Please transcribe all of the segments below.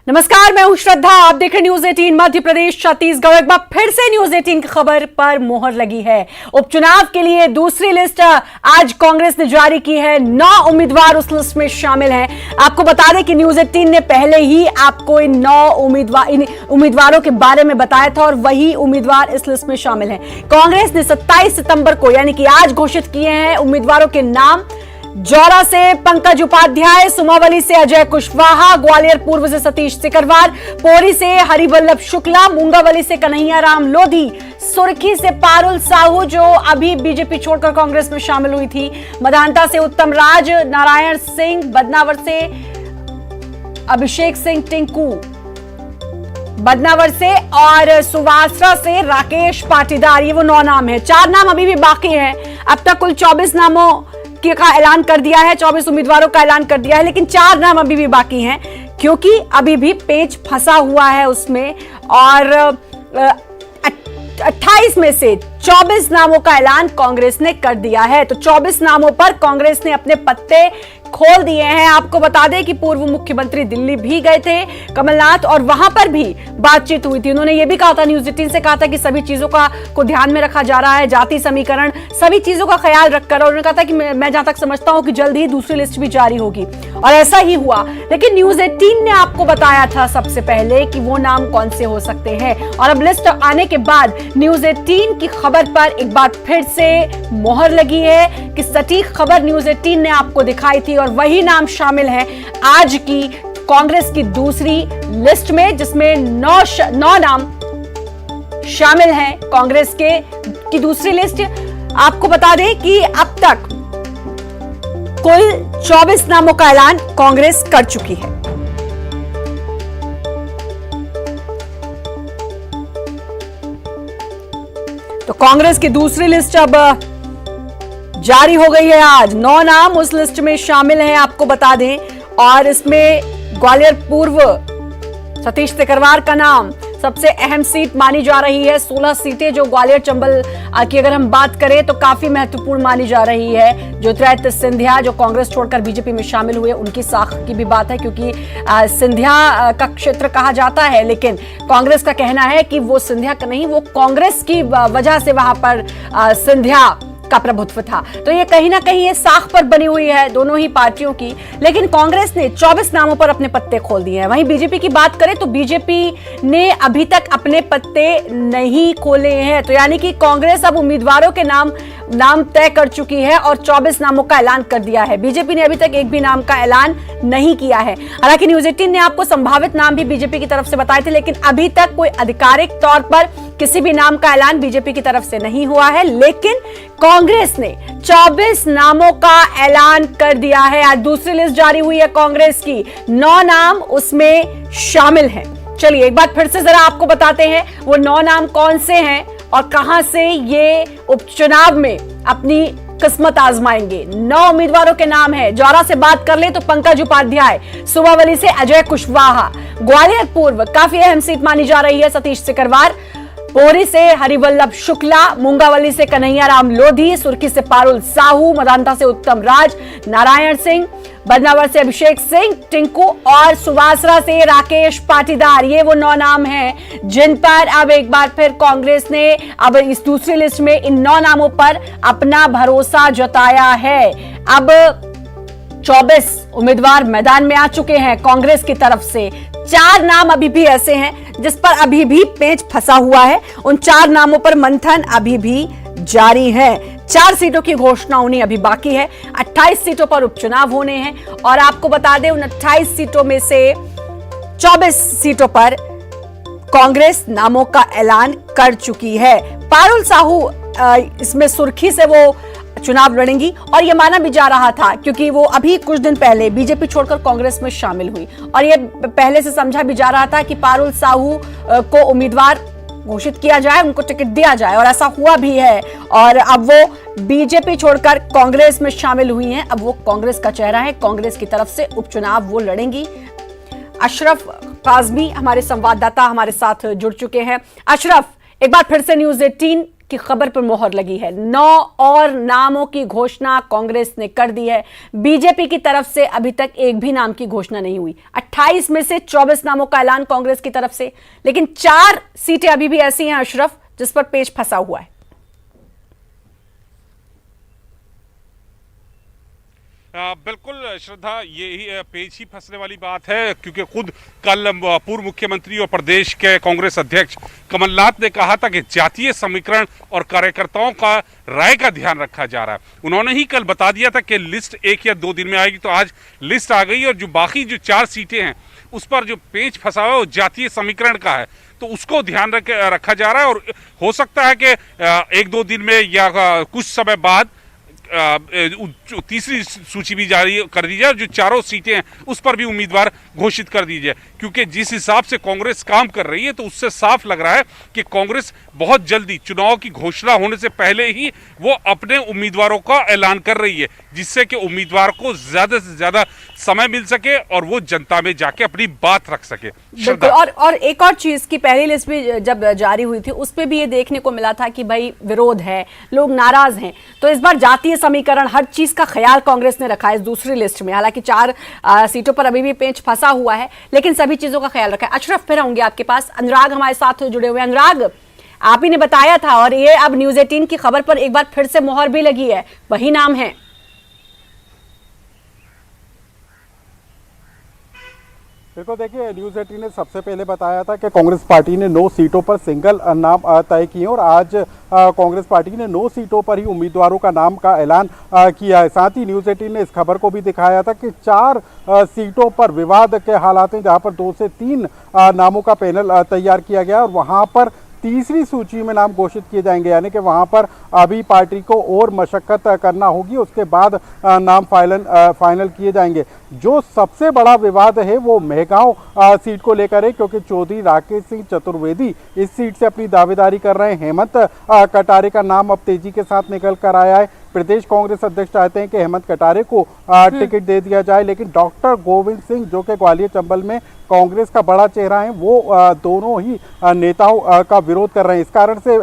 नमस्कार, मैं हूं श्रद्धा। आप देख रहे न्यूज 18 मध्य प्रदेश छत्तीसगढ़। एक बार फिर से न्यूज 18 की खबर पर मोहर लगी है। उपचुनाव के लिए दूसरी लिस्ट आज कांग्रेस ने जारी की है। 9 उम्मीदवार उस लिस्ट में शामिल हैं। आपको बता दें कि न्यूज 18 ने पहले ही आपको इन 9 उम्मीदवारों के बारे में बताया था और वही उम्मीदवार इस लिस्ट में शामिल हैं। कांग्रेस ने 27 सितंबर को यानी कि आज घोषित किए हैं उम्मीदवारों के नाम। जौरा से पंकज उपाध्याय, सुमावली से अजय कुशवाहा, ग्वालियर पूर्व से सतीश सिकरवार, पोरी से हरिवल्लभ शुक्ला, मुंगावली से कन्हैयाराम लोधी, सुर्खी से पारुल साहू जो अभी बीजेपी छोड़कर कांग्रेस में शामिल हुई थी, मधानता से उत्तम राज, नारायण सिंह, बदनावर से अभिषेक सिंह टिंकू बदनावर से और सुवासरा से राकेश पाटीदार। ये वो 9 नाम है। 4 नाम अभी भी बाकी हैं। अब तक कुल 24 नामों का ऐलान कर दिया है, 24 उम्मीदवारों का ऐलान कर दिया है, लेकिन 4 नाम अभी भी बाकी हैं क्योंकि अभी भी पेच फंसा हुआ है उसमें। और 28 में से 24 नामों का ऐलान कांग्रेस ने कर दिया है। तो 24 नामों पर कांग्रेस ने अपने पत्ते खोल दिए हैं। आपको बता दें कि पूर्व मुख्यमंत्री दिल्ली भी गए थे कमलनाथ और वहां पर भी बातचीत हुई थी। उन्होंने ये भी कहा था, न्यूज 18 से कहा था कि सभी चीजों को ध्यान में रखा जा रहा है, जाति समीकरण सभी चीजों का ख्याल रखकर। और उन्होंने कहा था कि मैं जहां तक समझता हूं कि जल्द ही दूसरी लिस्ट भी जारी होगी और ऐसा ही हुआ। लेकिन न्यूज 18 ने आपको बताया था सबसे पहले कि वो नाम कौन से हो सकते हैं और अब लिस्ट आने के बाद न्यूज 18 की खबर पर एक बार फिर से मोहर लगी है कि सटीक खबर न्यूज 18 ने आपको दिखाई थी और वही नाम शामिल है आज की कांग्रेस की दूसरी लिस्ट में, जिसमें 9 नाम शामिल हैं कांग्रेस की दूसरी लिस्ट। आपको बता दें कि अब तक कुल 24 नामों का ऐलान कांग्रेस कर चुकी है। तो कांग्रेस की दूसरी लिस्ट अब जारी हो गई है। आज 9 नाम उस लिस्ट में शामिल हैं, आपको बता दें। और इसमें ग्वालियर पूर्व सतीश सिकरवार का नाम सबसे अहम सीट मानी जा रही है। 16 सीटें जो ग्वालियर चंबल की अगर हम बात करें तो काफी महत्वपूर्ण मानी जा रही है। ज्योतिरादित्य सिंधिया जो कांग्रेस छोड़कर बीजेपी में शामिल हुए, उनकी साख की भी बात है क्योंकि सिंधिया का क्षेत्र कहा जाता है, लेकिन कांग्रेस का कहना है कि वो सिंधिया का नहीं, वो कांग्रेस की वजह से वहां पर सिंधिया का प्रभुत्व था। तो ये कहीं ना कहीं ये साख पर बनी हुई है दोनों ही पार्टियों की। लेकिन कांग्रेस ने 24 नामों पर अपने पत्ते खोल दिए हैं। वहीं बीजेपी की बात करें तो बीजेपी ने अभी तक अपने पत्ते नहीं खोले हैं। तो यानी कि कांग्रेस अब उम्मीदवारों के नाम तय कर चुकी है और 24 नामों का ऐलान कर दिया है। बीजेपी ने अभी तक एक भी नाम का ऐलान नहीं किया है। हालांकि न्यूज 18 ने आपको संभावित नाम भी बीजेपी की तरफ से बताए थे, लेकिन अभी तक कोई आधिकारिक तौर पर किसी भी नाम का ऐलान बीजेपी की तरफ से नहीं हुआ है। लेकिन कांग्रेस ने 24 नामों का ऐलान कर दिया है। आज दूसरी लिस्ट जारी हुई है कांग्रेस की। 9 नाम उसमें शामिल हैं। चलिए एक बार फिर से जरा आपको बताते हैं वो 9 नाम कौन से हैं और कहां से ये उपचुनाव में अपनी किस्मत आजमाएंगे। 9 उम्मीदवारों के नाम है। जौरा से बात कर ले तो पंकज उपाध्याय, सुमावली से अजय कुशवाहा, ग्वालियर पूर्व काफी अहम सीट मानी जा रही है सतीश सिकरवार, पोरी से हरिवल्लभ शुक्ला, मुंगावली से कन्हैयाराम लोधी, सुर्खी से पारुल साहू, मधानता से उत्तम राज, नारायण सिंह, बदनावर से अभिषेक सिंह टिंकू और सुवासरा से राकेश पाटीदार। ये वो 9 नाम हैं जिन पर अब एक बार फिर कांग्रेस ने अब इस दूसरी लिस्ट में इन 9 नामों पर अपना भरोसा जताया है। अब 24 उम्मीदवार मैदान में आ चुके हैं कांग्रेस की तरफ से। 4 नाम अभी भी ऐसे हैं जिस पर अभी भी पेच फंसा हुआ है। उन 4 नामों पर मंथन अभी भी जारी है। 4 सीटों की घोषणा होनी अभी बाकी है। 28 सीटों पर उपचुनाव होने हैं और आपको बता दें उन 28 सीटों में से 24 सीटों पर कांग्रेस नामों का ऐलान कर चुकी है। पारुल साहू इसमें सुर्खी से वो चुनाव लड़ेंगी और यह माना भी जा रहा था क्योंकि वो अभी कुछ दिन पहले बीजेपी छोड़कर कांग्रेस में शामिल हुई और यह पहले से समझा भी जा रहा था कि पारुल साहू को उम्मीदवार घोषित किया जाए, उनको टिकट दिया जाए और ऐसा हुआ भी है। और अब वो बीजेपी छोड़कर कांग्रेस में शामिल हुई हैं। अब वो कांग्रेस का चेहरा है। कांग्रेस की तरफ से उपचुनाव वो लड़ेंगी। अशरफ काजमी हमारे संवाददाता हमारे साथ जुड़ चुके हैं। अशरफ, एक बार फिर से न्यूज 18 की खबर पर मोहर लगी है। 9 और नामों की घोषणा कांग्रेस ने कर दी है। बीजेपी की तरफ से अभी तक एक भी नाम की घोषणा नहीं हुई। 28 में से 24 नामों का ऐलान कांग्रेस की तरफ से, लेकिन 4 सीटें अभी भी ऐसी हैं अशरफ जिस पर पेच फंसा हुआ है। बिल्कुल श्रद्धा, यही पेच ही फंसने वाली बात है, क्योंकि खुद कल पूर्व मुख्यमंत्री और प्रदेश के कांग्रेस अध्यक्ष कमलनाथ ने कहा था कि जातीय समीकरण और कार्यकर्ताओं का राय का ध्यान रखा जा रहा है। उन्होंने ही कल बता दिया था कि लिस्ट 1 या 2 दिन में आएगी, तो आज लिस्ट आ गई और जो बाकी जो 4 सीटें हैं उस पर जो पेच फंसा हुआ है वो जातीय समीकरण का है, तो उसको ध्यान रखा जा रहा है। और हो सकता है कि 1-2 दिन में या कुछ समय बाद तीसरी सूची भी जारी कर दी जाए, जो 4 सीटें हैं उस पर भी उम्मीदवार घोषित कर दी जाए। क्योंकि जिस हिसाब से कांग्रेस काम कर रही है तो उससे साफ लग रहा है कि कांग्रेस बहुत जल्दी चुनाव की घोषणा होने से पहले ही वो अपने उम्मीदवारों का ऐलान कर रही है, जिससे कि उम्मीदवार को ज्यादा से ज्यादा समय मिल सके और वो जनता में जाके अपनी बात रख सके। और एक और चीज की पहली लिस्ट भी जब जारी हुई थी उस पर भी ये देखने को मिला था कि भाई विरोध है, लोग नाराज हैं, तो इस बार जातीय समीकरण हर चीज का ख्याल कांग्रेस ने रखा है इस दूसरी लिस्ट में। हालांकि 4 सीटों पर अभी भी पेंच फंसा हुआ है, लेकिन सभी चीजों का ख्याल रखा है। अशरफ, फिर होंगे आपके पास। अनुराग हमारे साथ जुड़े हुए। अनुराग, आप ही ने बताया था और ये अब न्यूज 18 की खबर पर एक बार फिर से मोहर भी लगी है, वही नाम है। देखो, देखिए, न्यूज 18 ने सबसे पहले बताया था कि कांग्रेस पार्टी ने 9 सीटों पर सिंगल नाम तय किए और आज कांग्रेस पार्टी ने 9 सीटों पर ही उम्मीदवारों का नाम का ऐलान किया है। साथ ही न्यूज 18 ने इस खबर को भी दिखाया था कि 4 सीटों पर विवाद के हालात हैं, जहां पर 2 से 3 नामों का पैनल तैयार किया गया और वहां पर तीसरी सूची में नाम घोषित किए जाएंगे, यानी कि वहां पर अभी पार्टी को और मशक्कत करना होगी, उसके बाद नाम फाइनल किए जाएंगे। जो सबसे बड़ा विवाद है वो मेहगांव सीट को लेकर है, क्योंकि चौधरी राकेश सिंह चतुर्वेदी इस सीट से अपनी दावेदारी कर रहे हैं। हेमंत कटारे का नाम अब तेजी के साथ निकल कर आया है। प्रदेश कांग्रेस अध्यक्ष चाहते हैं कि हेमंत कटारे को टिकट दे दिया जाए, लेकिन डॉक्टर गोविंद सिंह, जो कि ग्वालियर चंबल में कांग्रेस का बड़ा चेहरा है, वो दोनों ही नेताओं का विरोध कर रहे हैं। इस कारण से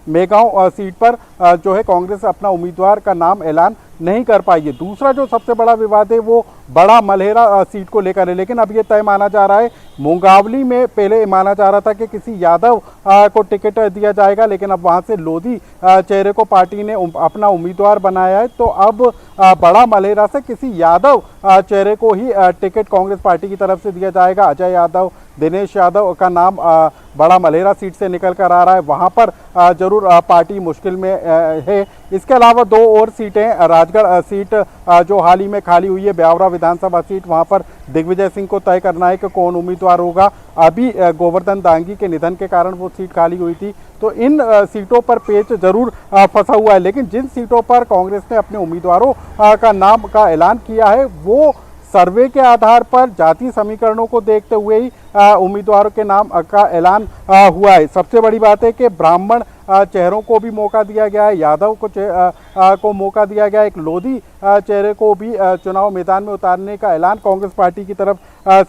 मेहगांव सीट पर जो है कांग्रेस अपना उम्मीदवार का नाम ऐलान नहीं कर पाई है। दूसरा जो सबसे बड़ा विवाद है वो बड़ा मलहेरा सीट को लेकर है, लेकिन अब ये तय माना जा रहा है। मुंगावली में पहले माना जा रहा था कि किसी यादव को टिकट दिया जाएगा, लेकिन अब वहां से लोधी चेहरे को पार्टी ने अपना उम्मीदवार बनाया है, तो अब बड़ा मलहेरा से किसी यादव चेहरे को ही टिकट कांग्रेस पार्टी की तरफ से दिया जाएगा। अजय यादव, दिनेश यादव का नाम बड़ा मलहेरा सीट से निकल कर आ रहा है, वहां पर जरूर पार्टी मुश्किल में है। इसके अलावा 2 और सीटें, राजगढ़ सीट जो हाल ही में खाली हुई है, ब्यावरा विधानसभा सीट, वहां पर दिग्विजय सिंह को तय करना है कि कौन उम्मीदवार होगा। अभी गोवर्धन दांगी के निधन के कारण वो सीट खाली हुई थी, तो इन सीटों पर पेच जरूर फंसा हुआ है। लेकिन जिन सीटों पर कांग्रेस ने अपने उम्मीदवारों का नाम का ऐलान किया है वो सर्वे के आधार पर जातीय समीकरणों को देखते हुए ही उम्मीदवारों के नाम का ऐलान हुआ है। सबसे बड़ी बात है कि ब्राह्मण चेहरों को भी मौका दिया गया है, यादव को मौका दिया गया है, एक लोधी चेहरे को भी चुनाव मैदान में उतारने का ऐलान कांग्रेस पार्टी की तरफ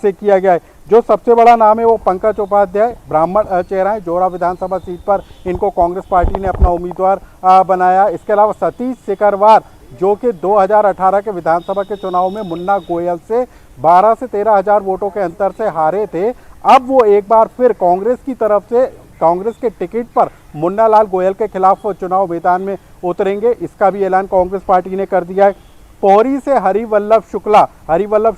से किया गया है। जो सबसे बड़ा नाम है वो पंकज उपाध्याय, ब्राह्मण चेहरा है, जोरा विधानसभा सीट पर इनको कांग्रेस पार्टी ने अपना उम्मीदवार बनाया। इसके अलावा सतीश सिकरवार, जो कि 2018 के विधानसभा के चुनाव में मुन्ना गोयल से 12 से 13 हजार वोटों के अंतर से हारे थे, अब वो एक बार फिर कांग्रेस की तरफ से कांग्रेस के टिकट पर मुन्ना लाल गोयल के खिलाफ चुनाव मैदान में उतरेंगे। इसका भी ऐलान कांग्रेस पार्टी ने कर दिया है। पौरी से हरिवल्लभ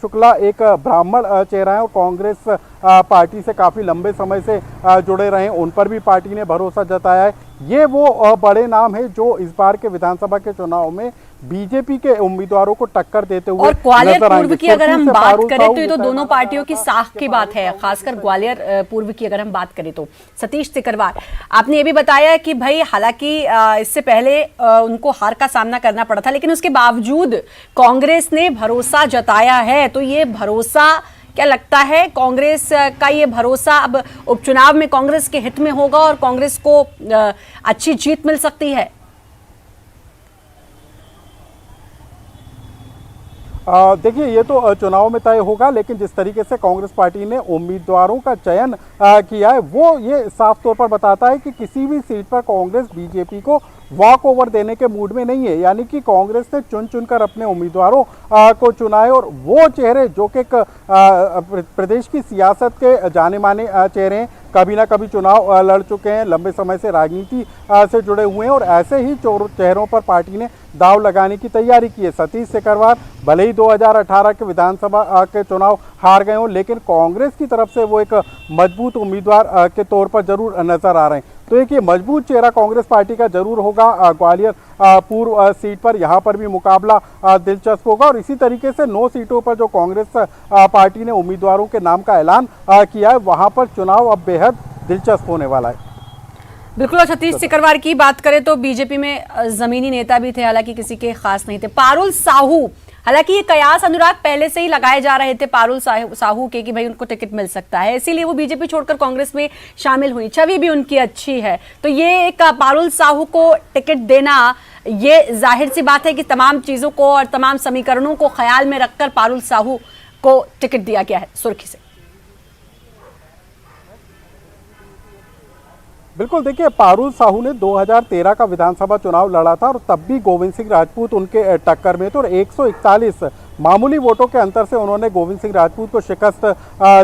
शुक्ला एक ब्राह्मण चेहरा है और कांग्रेस पार्टी से काफ़ी लंबे समय से जुड़े रहे हैं, उन पर भी पार्टी ने भरोसा जताया है। ये वो बड़े नाम है जो इस बार के विधानसभा के चुनाव में बीजेपी के उम्मीदवारों को टक्कर देते हुए और ग्वालियर पूर्व की अगर हम बात करें तो ये तो दोनों पार्टियों की साख की बात है, खासकर ग्वालियर पूर्व की अगर हम बात करें तो। सतीश सिकरवार, आपने ये भी बताया कि भाई हालांकि इससे पहले उनको हार का सामना करना पड़ा था, लेकिन उसके बावजूद कांग्रेस ने भरोसा जताया है, तो ये भरोसा क्या लगता है कांग्रेस का ये भरोसा अब उपचुनाव में कांग्रेस के हित में होगा और कांग्रेस को अच्छी जीत मिल सकती है? देखिए, ये तो चुनाव में तय होगा, लेकिन जिस तरीके से कांग्रेस पार्टी ने उम्मीदवारों का चयन किया है, वो ये साफ तौर पर बताता है कि किसी भी सीट पर कांग्रेस बीजेपी को वॉक ओवर देने के मूड में नहीं है। यानी कि कांग्रेस ने चुन चुनकर अपने उम्मीदवारों को चुना है, और वो चेहरे जो कि प्रदेश की सियासत के जाने माने चेहरे हैं, कभी ना कभी चुनाव लड़ चुके हैं, लंबे समय से राजनीति से जुड़े हुए हैं, और ऐसे ही चेहरों पर पार्टी ने दाव लगाने की तैयारी की है। सतीश सिकरवार भले ही 2018 के विधानसभा के चुनाव हार गए हों, लेकिन कांग्रेस की तरफ से वो एक मजबूत उम्मीदवार के तौर पर जरूर नजर आ रहे हैं। तो एक ये मजबूत चेहरा कांग्रेस पार्टी का जरूर होगा ग्वालियर पूर्व सीट पर। यहाँ पर भी मुकाबला दिलचस्प होगा, और इसी तरीके से 9 सीटों पर जो कांग्रेस पार्टी ने उम्मीदवारों के नाम का ऐलान किया है, वहाँ पर चुनाव अब बेहद दिलचस्प होने वाला है। बिल्कुल। और सतीश सिकरवार की बात करें तो बीजेपी में जमीनी नेता भी थे, हालांकि किसी के खास नहीं थे। पारुल साहू, हालांकि ये कयास अनुराग पहले से ही लगाए जा रहे थे पारुल साहू के कि भाई उनको टिकट मिल सकता है, इसीलिए वो बीजेपी छोड़कर कांग्रेस में शामिल हुई, छवि भी उनकी अच्छी है। तो ये एक पारुल साहू को टिकट देना, ये जाहिर सी बात है कि तमाम चीजों को और तमाम समीकरणों को ख्याल में रखकर पारुल साहू को टिकट दिया गया है सुर्खी से। बिल्कुल, देखिए, पारुल साहू ने 2013 का विधानसभा चुनाव लड़ा था, और तब भी गोविंद सिंह राजपूत उनके टक्कर में थे, और 141 मामूली वोटों के अंतर से उन्होंने गोविंद सिंह राजपूत को शिकस्त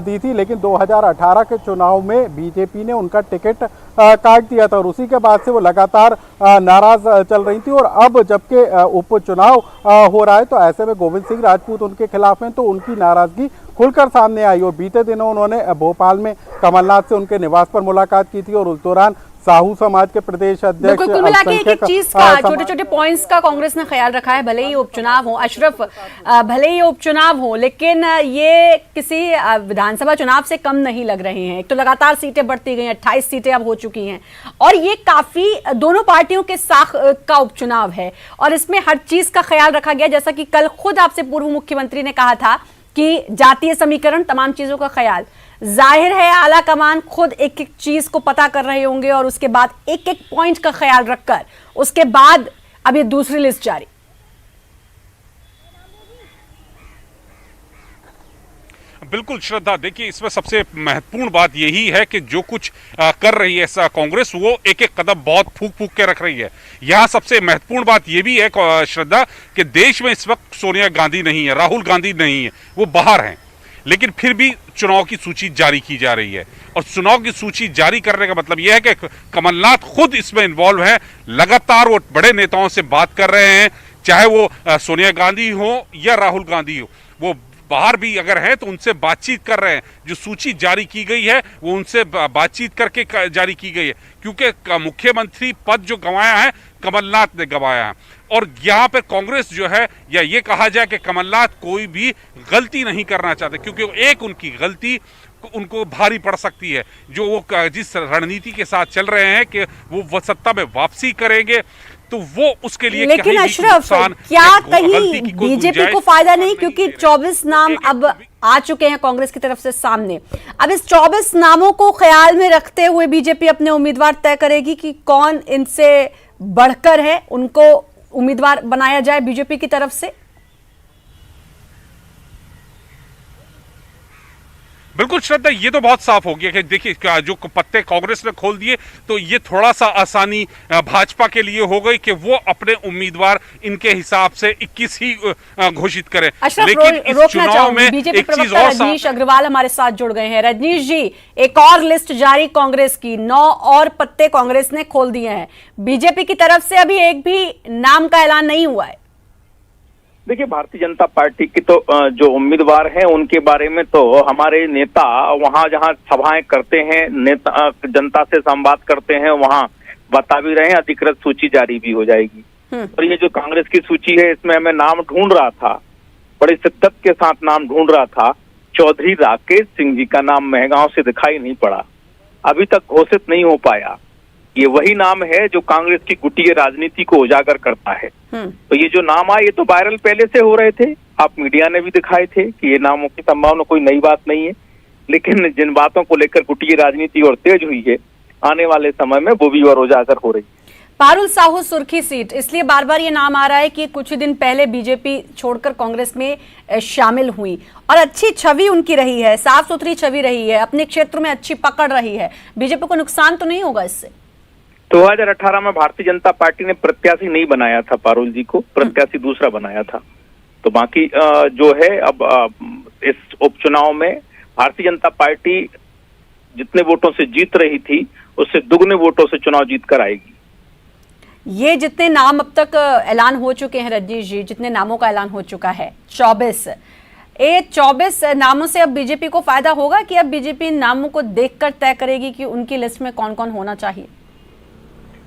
दी थी। लेकिन 2018 के चुनाव में बीजेपी ने उनका टिकट काट दिया था, और उसी के बाद से वो लगातार नाराज चल रही थी। और अब जबकि उपचुनाव हो रहा है, तो ऐसे में गोविंद सिंह राजपूत उनके खिलाफ हैं, तो उनकी नाराजगी खुलकर सामने आई। और बीते दिनों उन्होंने भोपाल में कमलनाथ से उनके निवास पर मुलाकात की थी, और उस दौरान साहू समाज के प्रदेश अध्यक्ष, कुल मिला के एक चीज का, छोटे छोटे पॉइंट्स का कांग्रेस ने ख्याल रखा है। भले ही उपचुनाव हो, अशरफ, भले ही उपचुनाव हो, लेकिन ये किसी विधानसभा चुनाव से कम नहीं लग रहे हैं। एक तो लगातार सीटें बढ़ती गई, 28 सीटें अब हो चुकी हैं, और ये काफी दोनों पार्टियों के साथ का उपचुनाव है, और इसमें हर चीज का ख्याल रखा गया। जैसा कि कल खुद आपसे पूर्व मुख्यमंत्री ने कहा था कि जातीय समीकरण, तमाम चीजों का ख्याल, जाहिर है आला कमान खुद एक एक चीज को पता कर रहे होंगे, और उसके बाद एक एक पॉइंट का ख्याल रखकर उसके बाद अब ये दूसरी लिस्ट जारी। बिल्कुल श्रद्धा, देखिए इसमें सबसे महत्वपूर्ण बात यही है कि जो कुछ कर रही है कांग्रेस, वो एक एक कदम बहुत फूक फूक के रख रही है। यहाँ सबसे महत्वपूर्ण बात ये भी है श्रद्धा कि देश में इस वक्त सोनिया गांधी नहीं है, राहुल गांधी नहीं है, वो बाहर हैं, लेकिन फिर भी चुनाव की सूची जारी की जा रही है। और चुनाव की सूची जारी करने का मतलब यह है कि कमलनाथ खुद इसमें इन्वॉल्व है, लगातार वो बड़े नेताओं से बात कर रहे हैं, चाहे वो सोनिया गांधी हो या राहुल गांधी हो, वो बाहर भी अगर हैं तो उनसे बातचीत कर रहे हैं। जो सूची जारी की गई है वो उनसे बातचीत करके जारी की गई है, क्योंकि मुख्यमंत्री पद जो गंवाया है कमलनाथ ने गंवाया है। और यहाँ पे कांग्रेस जो है, या ये कहा जाए कि कमलनाथ कोई भी गलती नहीं करना चाहते, क्योंकि एक उनकी गलती उनको भारी पड़ सकती है। जो वो जिस रणनीति के साथ चल रहे हैं कि वो सत्ता में वापसी करेंगे, तो वो उसके लिए, लेकिन अशरफ, क्या कहीं बीजेपी को फायदा नहीं, क्योंकि 24 नाम अब आ चुके हैं कांग्रेस की तरफ से सामने। अब इस 24 नामों को ख्याल में रखते हुए बीजेपी अपने उम्मीदवार तय करेगी कि कौन इनसे बढ़कर है, उनको उम्मीदवार बनाया जाए बीजेपी की तरफ से। बिल्कुल श्रद्धा, ये तो बहुत साफ हो गया कि देखिए जो पत्ते कांग्रेस ने खोल दिए, तो ये थोड़ा सा आसानी भाजपा के लिए हो गई कि वो अपने उम्मीदवार इनके हिसाब से 21 ही घोषित करें। लेकिन इस चुनाव में बीजेपी प्रवक्ता रजनीश अग्रवाल हमारे साथ जुड़ गए हैं। रजनीश जी, एक और लिस्ट जारी कांग्रेस की, 9 और पत्ते कांग्रेस ने खोल दिए हैं, बीजेपी की तरफ से अभी एक भी नाम का ऐलान नहीं हुआ है। देखिए, भारतीय जनता पार्टी की तो जो उम्मीदवार हैं उनके बारे में तो हमारे नेता वहां जहां सभाएं करते हैं, नेता जनता से संवाद करते हैं, वहां बता भी रहे हैं, अधिकृत सूची जारी भी हो जाएगी। और ये जो कांग्रेस की सूची है, इसमें मैं नाम ढूंढ रहा था, बड़े शिद्दत के साथ नाम ढूंढ रहा था, चौधरी राकेश सिंह जी का नाम महगांव से दिखाई नहीं पड़ा, अभी तक घोषित नहीं हो पाया। ये वही नाम है जो कांग्रेस की गुटिया राजनीति को उजागर करता है। तो ये जो नाम आए, ये तो वायरल पहले से हो रहे थे, आप मीडिया ने भी दिखाए थे कि ये नामों की संभावना कोई नई बात नहीं है, लेकिन जिन बातों को लेकर गुटिया राजनीति और तेज हुई है, आने वाले समय में वो भी और उजागर हो रही है। पारुल साहू सुर्खी सीट, इसलिए बार बार ये नाम आ रहा है कि कुछ ही दिन पहले बीजेपी छोड़कर कांग्रेस में शामिल हुई और अच्छी छवि उनकी रही है, साफ सुथरी छवि रही है, अपने क्षेत्र में अच्छी पकड़ रही है। बीजेपी को नुकसान तो नहीं होगा इससे? 2018 में भारतीय जनता पार्टी ने प्रत्याशी नहीं बनाया था पारुल जी को, प्रत्याशी दूसरा बनाया था। तो बाकी जो है अब इस उपचुनाव में भारतीय जनता पार्टी जितने वोटों से जीत रही थी उससे दुगने वोटों से चुनाव जीत कर आएगी। ये जितने नाम अब तक ऐलान हो चुके हैं रजनीश जी, जितने नामों का ऐलान हो चुका है 24 नामों से अब बीजेपी को फायदा होगा कि अब बीजेपी इन नामों को देखकर तय करेगी कि उनकी लिस्ट में कौन कौन होना चाहिए?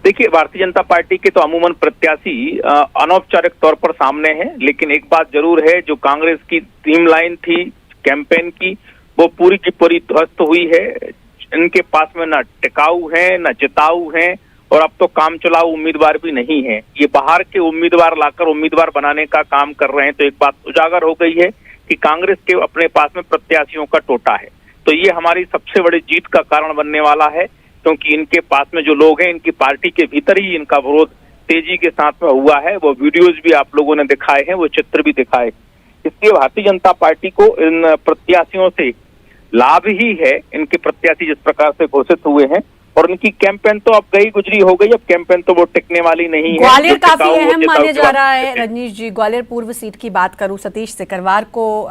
देखिए, भारतीय जनता पार्टी के तो अमूमन प्रत्याशी अनौपचारिक तौर पर सामने हैं, लेकिन एक बात जरूर है, जो कांग्रेस की टीम लाइन थी कैंपेन की वो पूरी की पूरी ध्वस्त हुई है। इनके पास में न टिकाऊ है न जिताऊ है और अब तो काम चलाऊ उम्मीदवार भी नहीं है। ये बाहर के उम्मीदवार लाकर उम्मीदवार बनाने का काम कर रहे हैं। तो एक बात उजागर हो गई है कि कांग्रेस के अपने पास में प्रत्याशियों का टोटा है। तो ये हमारी सबसे बड़ी जीत का कारण बनने वाला है, क्योंकि इनके पास में जो लोग हैं इनकी पार्टी के भीतर ही इनका विरोध तेजी के साथ में हुआ है। वो वीडियोज भी आप लोगों ने दिखाए हैं, वो चित्र भी दिखाए। इसलिए भारतीय जनता पार्टी को इन प्रत्याशियों से लाभ ही है। इनके प्रत्याशी जिस प्रकार से घोषित हुए हैं और उनकी कैंपेन तो अब गई गुजरी हो गई, अब कैंपेन तो वो टिकने वाली नहीं है। ग्वालियर काफी अहम माने जा रहा है रजनीश जी। ग्वालियर पूर्व सीट की बात करूं, सतीश सिकरवार को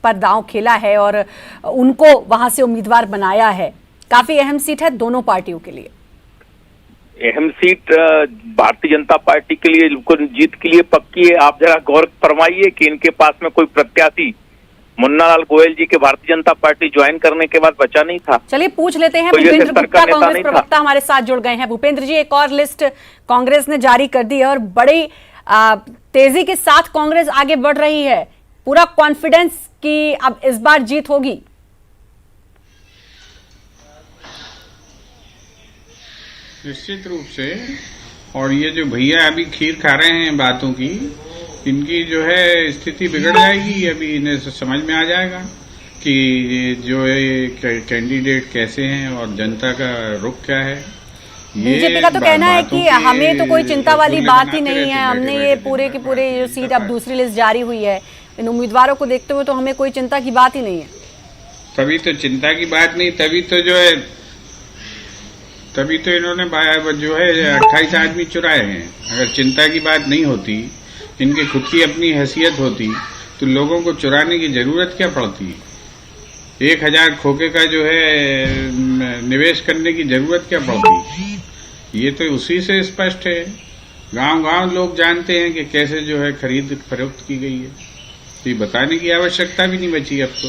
पर दांव खेला है और उनको वहां से उम्मीदवार बनाया है। काफी अहम सीट है दोनों पार्टियों के लिए। अहम सीट भारतीय जनता पार्टी के लिए बिल्कुल जीत के लिए पक्की है। आप जरा गौर फरमाइए कि इनके पास में कोई प्रत्याशी मुन्ना लाल गोयल जी के भारतीय जनता पार्टी ज्वाइन करने के बाद बचा नहीं था। चलिए पूछ लेते हैं, तो भूपेंद्र गुप्ता कांग्रेस प्रवक्ता हमारे साथ जुड़ गए हैं। भूपेंद्र जी, एक और लिस्ट कांग्रेस ने जारी कर दी है और बड़ी तेजी के साथ कांग्रेस आगे बढ़ रही है। पूरा कॉन्फिडेंस कि अब इस बार जीत होगी। निश्चित रूप से। और ये जो भैया अभी खीर खा रहे हैं बातों की, इनकी जो है स्थिति बिगड़ जाएगी। अभी इन्हें समझ में आ जाएगा कि जो है कैंडिडेट कैसे हैं और जनता का रुख क्या है। बीजेपी का तो कहना है कि हमें तो कोई चिंता वाली बात ही नहीं है, हमने ये पूरे की पूरे जो सीट अब दूसरी लिस्ट जारी हुई है, इन उम्मीदवारों को देखते हुए तो हमें कोई चिंता की बात ही नहीं है। तभी तो चिंता की बात नहीं, तभी तो इन्होंने जो है 28 आदमी चुराए हैं। अगर चिंता की बात नहीं होती, इनकी खुद की अपनी हैसियत होती, तो लोगों को चुराने की जरूरत क्या पड़ती? 1000 खोखे का जो है निवेश करने की जरूरत क्या पड़ती? ये तो उसी से स्पष्ट है। गांव-गांव लोग जानते हैं कि कैसे जो है खरीद फरोख्त की गई है। तो ये बताने की आवश्यकता भी नहीं बची अब तो।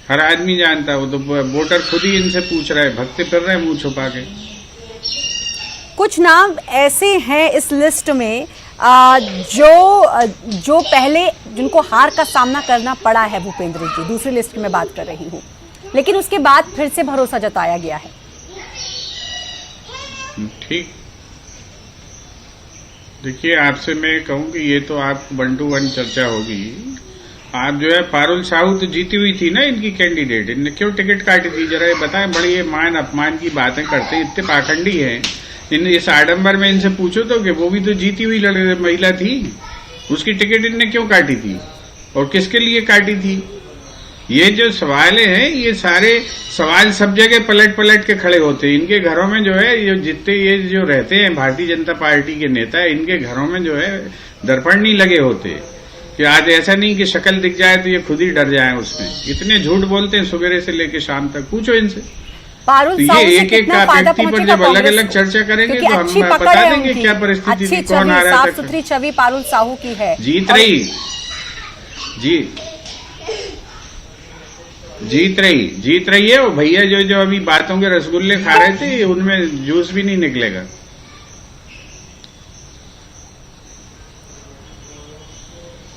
हर आदमी जानता है, वो तो वोटर खुद ही इनसे पूछ रहा है, भगते फिर रहे हैं मुंह छुपा के। कुछ नाम ऐसे हैं इस लिस्ट में जो पहले जिनको हार का सामना करना पड़ा है भूपेंद्र जी, दूसरी लिस्ट की मैं बात कर रही हूं, लेकिन उसके बाद फिर से भरोसा जताया गया है। ठीक, देखिए आपसे मैं कहूं कि ये तो आप 1 to 1 चर्चा होगी। आप जो है पारुल साहू तो जीती हुई थी ना इनकी कैंडिडेट, इनने क्यों टिकट काटी थी? जरा ये बताएं। बड़ी ये मान अपमान की बातें करते हैं, इतने पाखंडी हैं। इस आडंबर में इनसे पूछो तो कि वो भी तो जीती हुई महिला थी, उसकी टिकट इनने क्यों काटी थी और किसके लिए काटी थी? ये जो सवाल हैं, ये सारे सवाल सब जगह पलट पलट के खड़े होते हैं। इनके घरों में जो है ये जितने ये जो रहते हैं भारतीय जनता पार्टी के नेता, इनके घरों में जो है दर्पण नहीं लगे होते कि आज ऐसा नहीं कि शक्ल दिख जाए तो ये खुद ही डर जाए उसमें। इतने झूठ बोलते हैं सुबह से लेकर शाम तक, पूछो इनसे। पारुल तो साहू ये से एक कितना फायदा पहुंचेगा जब अलग अलग चर्चा करेंगे तो हम बता देंगे क्या परिस्थिति थी, कौन आ रहा था। साफ सुथरी छवि पारुल साहू की है, जीत रही है। वो भैया जो अभी बातों के रसगुल्ले खा रहे थे, उनमें जूस भी नहीं निकलेगा।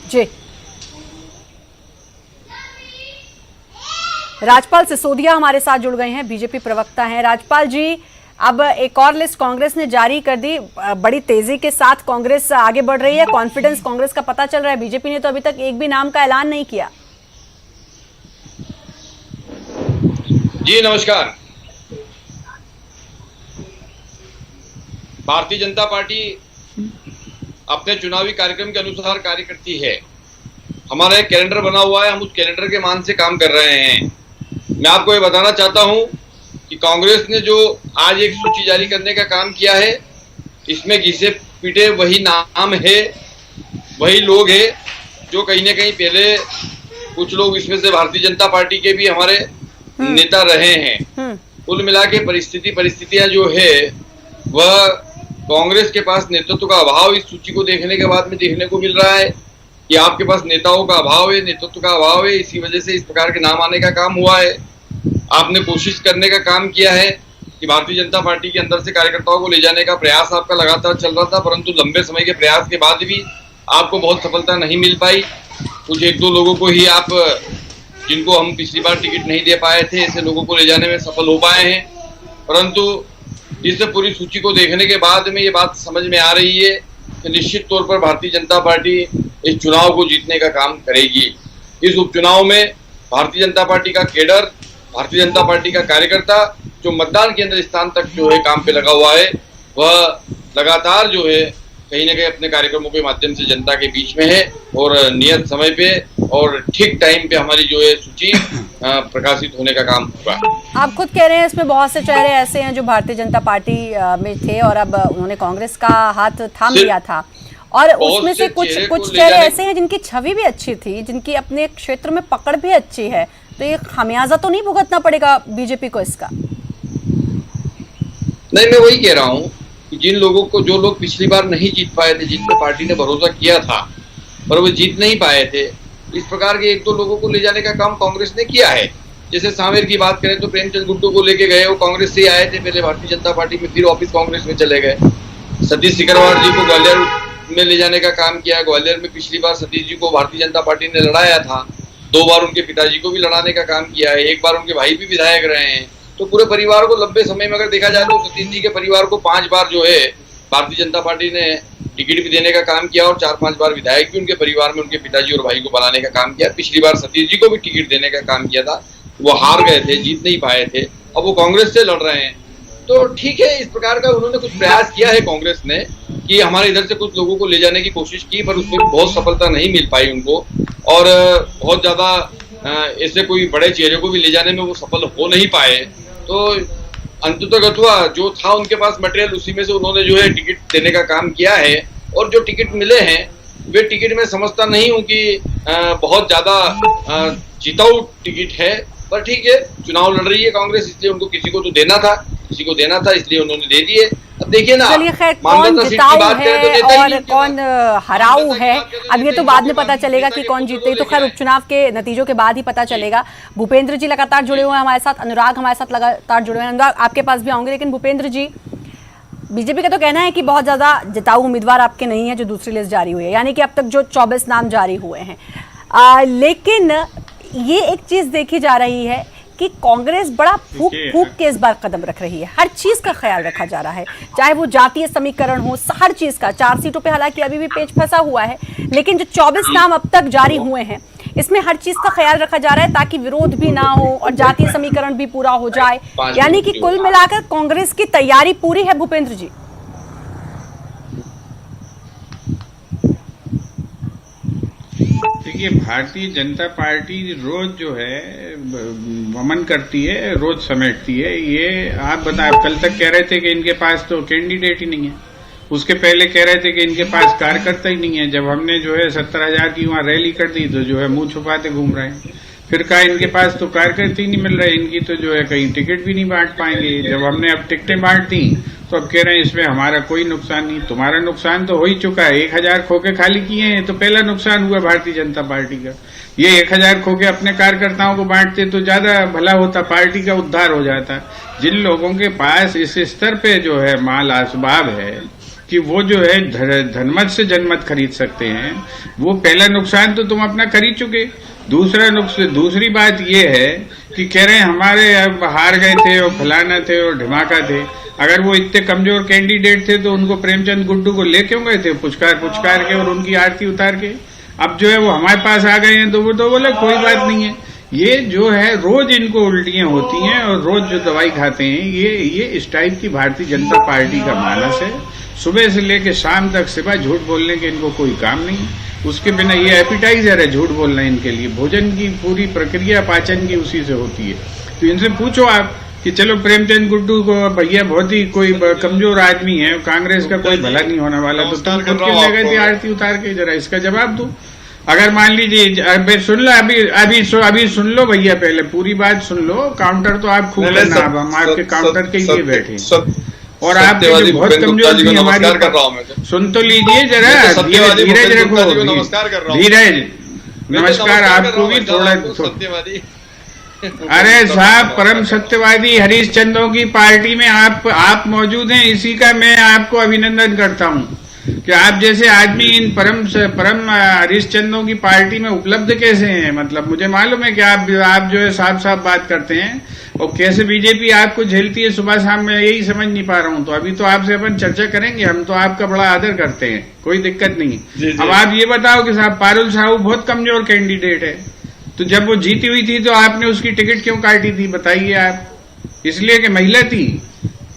जी, राजपाल सिसोदिया हमारे साथ जुड़ गए हैं, बीजेपी प्रवक्ता हैं। राजपाल जी, अब एक और लिस्ट कांग्रेस ने जारी कर दी, बड़ी तेजी के साथ कांग्रेस आगे बढ़ रही है, कॉन्फिडेंस कांग्रेस का पता चल रहा है। बीजेपी ने तो अभी तक एक भी नाम का ऐलान नहीं किया। जी नमस्कार। भारतीय जनता पार्टी अपने चुनावी कार्यक्रम के अनुसार कार्य करती है। हमारा एक कैलेंडर बना हुआ है, हम उस कैलेंडर के मान से काम कर रहे हैं। मैं आपको ये बताना चाहता हूं कि कांग्रेस ने जो आज एक सूची जारी करने का काम किया है, इसमें घिसे पीटे वही नाम है, वही लोग हैं जो कहीं ना कहीं पहले कुछ लोग इसमें से भारतीय जनता पार्टी के भी हमारे नेता रहे हैं। कुल मिला के परिस्थितियां जो है वह कांग्रेस के पास नेतृत्व का अभाव इस सूची को देखने के बाद में देखने को मिल रहा है कि आपके पास नेताओं का अभाव है, नेतृत्व का अभाव है। इसी वजह से इस प्रकार के नाम आने का काम हुआ है। आपने कोशिश करने का काम किया है कि भारतीय जनता पार्टी के अंदर से कार्यकर्ताओं को ले जाने का प्रयास आपका लगातार चल रहा था, परंतु लंबे समय के प्रयास के बाद भी आपको बहुत सफलता नहीं मिल पाई। कुछ एक दो लोगों को ही आप, जिनको हम पिछली बार टिकट नहीं दे पाए थे, ऐसे लोगों को ले जाने में सफल हो पाए हैं। परंतु इस पूरी सूची को देखने के बाद में ये बात समझ में आ रही है कि निश्चित तौर पर भारतीय जनता पार्टी इस चुनाव को जीतने का काम करेगी। इस उपचुनाव में भारतीय जनता पार्टी का केडर, भारतीय जनता पार्टी का कार्यकर्ता जो मतदान केंद्र स्थान तक जो है काम पे लगा हुआ है, वह लगातार जो है कहीं ना कहीं अपने कार्यक्रमों के माध्यम से जनता के बीच में है और नियत समय पे और ठीक टाइम पे हमारी जो है सूची प्रकाशित होने का काम होगा। आप खुद कह रहे हैं इसमें बहुत से चेहरे ऐसे हैं जो भारतीय जनता पार्टी में थे और अब उन्होंने कांग्रेस का हाथ थाम लिया था, और उसमें से कुछ चेहरे ऐसे हैं जिनकी छवि भी अच्छी थी, जिनकी अपने क्षेत्र में पकड़ भी अच्छी है। तो ये खामियाजा तो नहीं भुगतना पड़ेगा बीजेपी को इसका? नहीं, मैं वही कह रहा हूँ कि जिन लोगों को, जो लोग पिछली बार नहीं जीत पाए थे, जिन पर पार्टी ने भरोसा किया था पर वो जीत नहीं पाए थे, इस प्रकार के एक दो लोगों को ले जाने का काम कांग्रेस ने किया है। जैसे सांवेर की बात करें तो प्रेमचंद गुड्डू को लेके गए, वो कांग्रेस से आए थे पहले भारतीय जनता पार्टी में, फिर वापिस कांग्रेस में चले गए। सतीश सिकरवार जी को ग्वालियर में ले जाने का काम किया। ग्वालियर में पिछली बार सतीश जी को भारतीय जनता पार्टी ने लड़ाया था, 2 बार उनके पिताजी को भी लड़ाने का काम किया है, 1 बार उनके भाई भी विधायक रहे हैं। तो पूरे परिवार को लंबे समय में अगर देखा जाए तो सतीश जी के परिवार को 5 बार जो है भारतीय जनता पार्टी ने टिकट भी देने का काम किया और 4-5 बार विधायक भी उनके परिवार में उनके पिताजी और भाई को बनाने का काम किया। पिछली बार सतीश जी को भी टिकट देने का काम किया था, वो हार गए थे, जीत नहीं पाए थे, अब वो कांग्रेस से लड़ रहे हैं। तो ठीक है, इस प्रकार का उन्होंने कुछ प्रयास किया है कांग्रेस ने कि हमारे इधर से कुछ लोगों को ले जाने की कोशिश की, पर उसमें बहुत सफलता नहीं मिल पाई उनको, और बहुत ज्यादा ऐसे कोई बड़े चेहरे को भी ले जाने में वो सफल हो नहीं पाए। तो अंततः जो था उनके पास मटेरियल, उसी में से उन्होंने जो है टिकट देने का काम किया है, और जो टिकट मिले हैं वे टिकट मैं समझता नहीं हूँ कि बहुत ज्यादा जिताऊ टिकट है, पर ठीक है, चुनाव लड़ रही है कांग्रेस, इसलिए उनको किसी को तो देना था, किसी को देना था, इसलिए उन्होंने दे दिए। अब देखिए ना, चलिए खैर, कौन जिताऊ है और कौन हराऊ है, अब ये तो बाद में पता चलेगा कि कौन जीते। तो खैर उपचुनाव के नतीजों के बाद ही पता चलेगा। भूपेंद्र जी लगातार जुड़े हुए हैं हमारे साथ, अनुराग हमारे साथ लगातार जुड़े हुए हैं। अनुराग, आपके पास भी आऊंगे, लेकिन भूपेंद्र जी, बीजेपी का तो कहना है कि बहुत ज्यादा जिताऊ उम्मीदवार आपके नहीं है जो दूसरी लिस्ट जारी हुई है, यानी कि अब तक जो 24 नाम जारी हुए हैं, लेकिन ये एक चीज देखी जा रही है कि कांग्रेस बड़ा फूक के इस बार कदम रख रही है। हर चीज का ख्याल रखा जा रहा है, चाहे वो जातीय समीकरण हो, हर चीज का। 4 सीटों पे हालांकि अभी भी पेच फंसा हुआ है, लेकिन जो 24 नाम अब तक जारी हुए हैं, इसमें हर चीज का ख्याल रखा जा रहा है ताकि विरोध भी ना हो और जातीय समीकरण भी पूरा हो जाए। यानी कि कुल मिलाकर कांग्रेस की तैयारी पूरी है। भूपेंद्र जी, देखिए, भारतीय जनता पार्टी रोज जो है वमन करती है, रोज समेटती है। ये आप बताएं, कल तक कह रहे थे कि इनके पास तो कैंडिडेट ही नहीं है, उसके पहले कह रहे थे कि इनके पास कार्यकर्ता ही नहीं है। जब हमने जो है 17,000 की वहां रैली कर दी तो जो है मुंह छुपाते घूम रहे हैं। फिर कहा इनके पास तो कार्यकर्ता ही नहीं मिल रहे, इनकी तो जो है कहीं टिकट भी नहीं बांट पाएंगे। जब हमने अब टिकटें बांट दी तो अब कह रहे हैं इसमें हमारा कोई नुकसान नहीं। तुम्हारा नुकसान तो हो ही चुका है, 1,000 खोके खाली किए हैं, तो पहला नुकसान हुआ भारतीय जनता पार्टी का। ये 1,000 खोके अपने कार्यकर्ताओं को बांटते तो ज्यादा भला होता, पार्टी का उद्धार हो जाता। जिन लोगों के पास इस स्तर पे जो है माल असबाब है कि वो जो है धनमत से जनमत खरीद सकते हैं, वो पहला नुकसान तो तुम अपना खरीद चुके। दूसरी बात ये है कि कह रहे हैं हमारे अब हार गए थे और फलाना थे और ढिमाका थे। अगर वो इतने कमजोर कैंडिडेट थे तो उनको प्रेमचंद गुड्डू को ले क्यों गए थे पुचकार के और उनकी आरती उतार के? अब जो है वो हमारे पास आ गए हैं तो वो तो बोले कोई बात नहीं है। ये जो है रोज इनको उल्टियां होती हैं और रोज जो दवाई खाते हैं, ये इस टाइप की भारतीय जनता पार्टी का मानस है। सुबह से लेकर शाम तक सिवा झूठ बोलने के इनको कोई काम नहीं। उसके बिना ये एपिटाइजर है झूठ बोलना इनके लिए। भोजन की पूरी प्रक्रिया पाचन की उसी से होती है। तो इनसे पूछो आप कि चलो प्रेमचंद गुड्डू को भैया बहुत ही कोई कमजोर आदमी है, कांग्रेस का कोई भला नहीं होने वाला, तो तुम खुद क्यों ले गए थे आरती उतार के? जरा इसका जवाब दो। अगर मान लीजिए सुन लो, अभी सुन लो भैया, पहले पूरी बात सुन लो। काउंटर तो आप खूब करना, अब हम आपके काउंटर के लिए बैठे और आप बहुत कमजोर थी हमारी। सुन तो लीजिए जरा, धीरज रखो, धीरज। नमस्कार आपको भी थोड़ा। अरे साहब, परम सत्यवादी हरीश चंद्रों की पार्टी में आप मौजूद हैं, इसी का मैं आपको अभिनंदन करता हूं कि आप जैसे आदमी इन परम हरीश चंद्रों की पार्टी में उपलब्ध कैसे हैं। मतलब मुझे मालूम है कि आप जो है साफ साफ बात करते हैं और कैसे बीजेपी आपको झेलती है सुबह शाम, मैं यही समझ नहीं पा रहा हूं। तो अभी तो आपसे अपन चर्चा करेंगे, हम तो आपका बड़ा आदर करते हैं, कोई दिक्कत नहीं। अब आप ये बताओ कि साहब पारुल साहू बहुत कमजोर कैंडिडेट है, तो जब वो जीती हुई थी तो आपने उसकी टिकट क्यों काटी थी? बताइए आप। इसलिए कि महिला थी?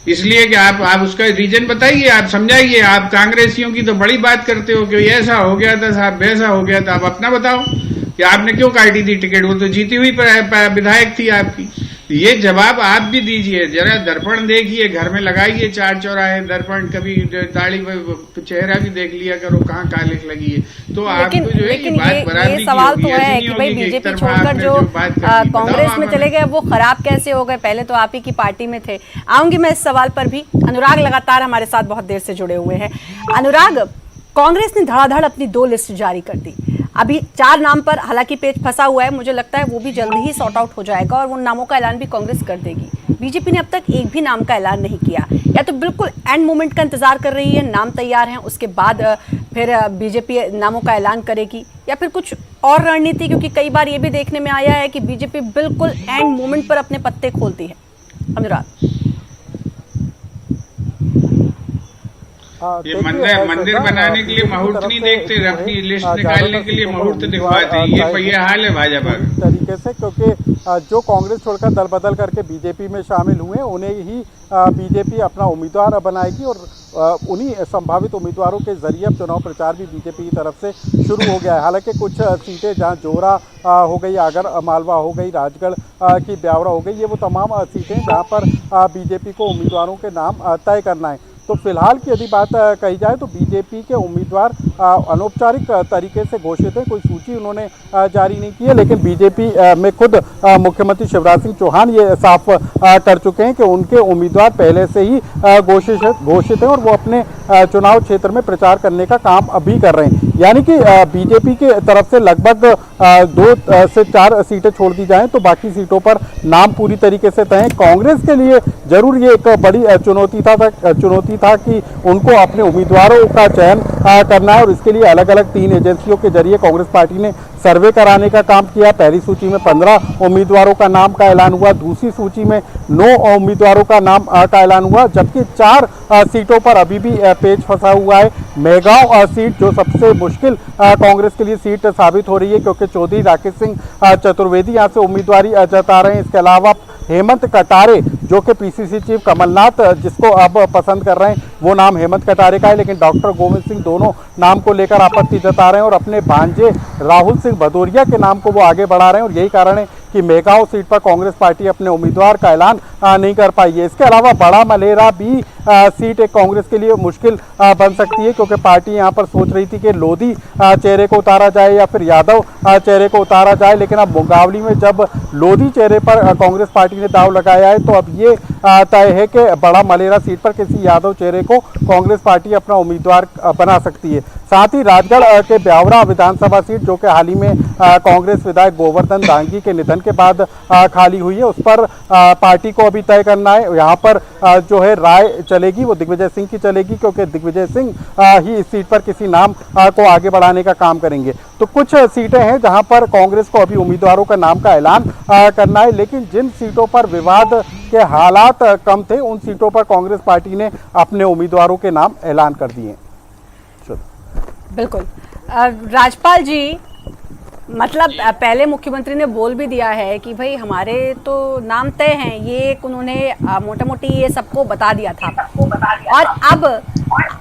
इसलिए कि आप उसका रीजन बताइए, आप समझाइए। आप कांग्रेसियों की तो बड़ी बात करते हो कि ऐसा हो गया था साहब, वैसा हो गया था। आप अपना बताओ कि आपने क्यों काटी थी टिकट? वो तो जीती हुई विधायक थी आपकी। ये जवाब आप भी दीजिए। जरा दर्पण देखिए, घर में लगाइए, चार चौराहे दर्पण, कभी दाढ़ी चेहरा भी देख लिया करो कहाँ कालिख लगी है। तो आपको जो है ये सवाल तो है कि भाई बीजेपी छोड़कर जो कांग्रेस में चले गए वो खराब कैसे हो गए? पहले तो आप ही की पार्टी में थे। आऊंगी मैं इस सवाल पर भी। अनुराग लगातार हमारे साथ बहुत देर से जुड़े हुए हैं। अनुराग, कांग्रेस ने धड़ाधड़ अपनी 2 लिस्ट जारी कर दी। अभी 4 नाम पर हालांकि पेच फंसा हुआ है, मुझे लगता है वो भी जल्दी ही सॉर्ट आउट हो जाएगा और उन नामों का ऐलान भी कांग्रेस कर देगी। बीजेपी ने अब तक एक भी नाम का ऐलान नहीं किया, या तो बिल्कुल एंड मोमेंट का इंतजार कर रही है, नाम तैयार हैं उसके बाद फिर बीजेपी नामों का ऐलान करेगी, या फिर कुछ और रणनीति? क्योंकि कई बार ये भी देखने में आया है कि बीजेपी बिल्कुल एंड मोमेंट पर अपने पत्ते खोलती है। अनुराग, ये मंदिर बनाने के लिए मुहूर्त नहीं देखते, अपनी लिस्ट निकालने के लिए मुहूर्त दिखवाते हैं। ये हाल है भाजपा तरीके से, क्योंकि जो कांग्रेस छोड़कर दल बदल करके बीजेपी में शामिल हुए उन्हें ही बीजेपी अपना उम्मीदवार बनाएगी और उन्हीं संभावित उम्मीदवारों के जरिए अब चुनाव प्रचार भी बीजेपी की तरफ से शुरू हो गया है। हालांकि कुछ सीटें जहां जोरा हो गई, आगर मालवा हो गई, राजगढ़ की ब्यावरा हो गई, ये वो तमाम सीटें जहां पर बीजेपी को उम्मीदवारों के नाम तय करना है। तो फिलहाल की यदि बात कही जाए तो बीजेपी के उम्मीदवार अनौपचारिक तरीके से घोषित हैं, कोई सूची उन्होंने जारी नहीं की है, लेकिन बीजेपी में खुद मुख्यमंत्री शिवराज सिंह चौहान ये साफ कर चुके हैं कि उनके उम्मीदवार पहले से ही घोषित हैं और वो अपने चुनाव क्षेत्र में प्रचार करने का काम अभी कर रहे हैं। यानी कि बीजेपी की तरफ से लगभग 2 से 4 सीटें छोड़ दी जाएं तो बाकी सीटों पर नाम पूरी तरीके से तय हैं। कांग्रेस के लिए जरूर ये एक बड़ी चुनौती था कि उनको अपने उम्मीदवारों का चयन करना है और इसके लिए अलग अलग 3 एजेंसियों के जरिए कांग्रेस पार्टी ने सर्वे कराने का काम किया। पहली सूची में 15 उम्मीदवारों का नाम का ऐलान हुआ, दूसरी सूची में 9 उम्मीदवारों का नाम का ऐलान हुआ, जबकि 4 सीटों पर अभी भी पेच फंसा हुआ है। मेहगांव सीट जो सबसे मुश्किल कांग्रेस के लिए सीट साबित हो रही है, क्योंकि चौधरी राकेश सिंह चतुर्वेदी यहाँ से उम्मीदवारी जता रहे हैं। इसके अलावा हेमंत कटारे जो कि पीसीसी चीफ कमलनाथ जिसको अब पसंद कर रहे हैं, वो नाम हेमंत कटारे का है, लेकिन डॉक्टर गोविंद सिंह दोनों नाम को लेकर आपत्ति जता रहे हैं और अपने भांजे राहुल सिंह भदौरिया के नाम को वो आगे बढ़ा रहे हैं और यही कारण है कि मेहगांव सीट पर कांग्रेस पार्टी अपने उम्मीदवार का ऐलान नहीं कर पाई है। इसके अलावा बड़ा मलेरा भी सीट एक कांग्रेस के लिए मुश्किल बन सकती है, क्योंकि पार्टी यहाँ पर सोच रही थी कि लोधी चेहरे को उतारा जाए या फिर यादव चेहरे को उतारा जाए, लेकिन अब मुंगावली में जब लोधी चेहरे पर कांग्रेस पार्टी ने दाव लगाया है तो अब ये तय है कि बड़ा मलेरा सीट पर किसी यादव चेहरे को कांग्रेस पार्टी अपना उम्मीदवार बना सकती है। साथ ही राजगढ़ के ब्यावरा विधानसभा सीट जो कि हाल ही में कांग्रेस विधायक गोवर्धन दांगी के निधन के बाद खाली हुई है, उस पर पार्टी को अभी तय करना है। यहाँ पर जो है राय चलेगी वो दिग्विजय सिंह की चलेगी, क्योंकि दिग्विजय सिंह ही इस सीट पर किसी नाम को आगे बढ़ाने का काम करेंगे। तो कुछ सीटें हैं जहां पर कांग्रेस को अभी उम्मीदवारों का नाम का ऐलान करना है, लेकिन जिन सीटों पर विवाद के हालात कम थे उन सीटों पर कांग्रेस पार्टी ने अपने उम्मीदवारों के नाम ऐलान कर दिए। बिल्कुल। राजपाल जी, मतलब पहले मुख्यमंत्री ने बोल भी दिया है कि भाई हमारे तो नाम तय हैं, ये उन्होंने मोटा मोटी ये सबको बता दिया था। और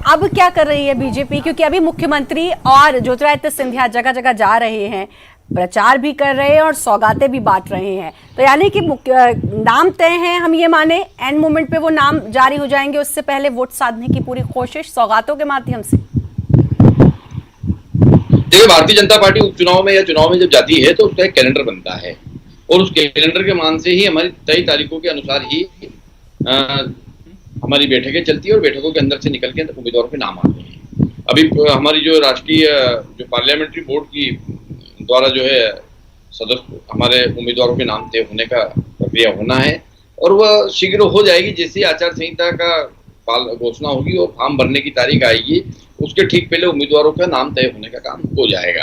अब क्या कर रही है बीजेपी, क्योंकि अभी मुख्यमंत्री और ज्योतिरादित्य सिंधिया जगह जगह जा रहे हैं, प्रचार भी कर रहे हैं और सौगातें भी बांट रहे हैं, तो यानी कि नाम तय हैं, हम ये माने एंड मोमेंट पे वो नाम जारी हो जाएंगे, उससे पहले वोट साधने की पूरी कोशिश सौगातों के माध्यम से। देखिए, भारतीय जनता पार्टी उपचुनाव में या चुनाव में जब जाती है तो उसका एक कैलेंडर बनता है और उस कैलेंडर के मान से ही हमारी तय तारीखों के अनुसार ही हमारी बैठकें चलती है और बैठकों के अंदर से निकल के उम्मीदवारों के नाम आते हैं। अभी हमारी जो राष्ट्रीय जो पार्लियामेंट्री बोर्ड की द्वारा जो है सदस्य हमारे उम्मीदवारों के नाम तय होने का प्रक्रिया होना है और वह शीघ्र हो जाएगी। जैसे आचार संहिता का घोषणा होगी और फॉर्म भरने की तारीख आएगी, उसके ठीक पहले उम्मीदवारों का नाम तय होने का काम हो जाएगा।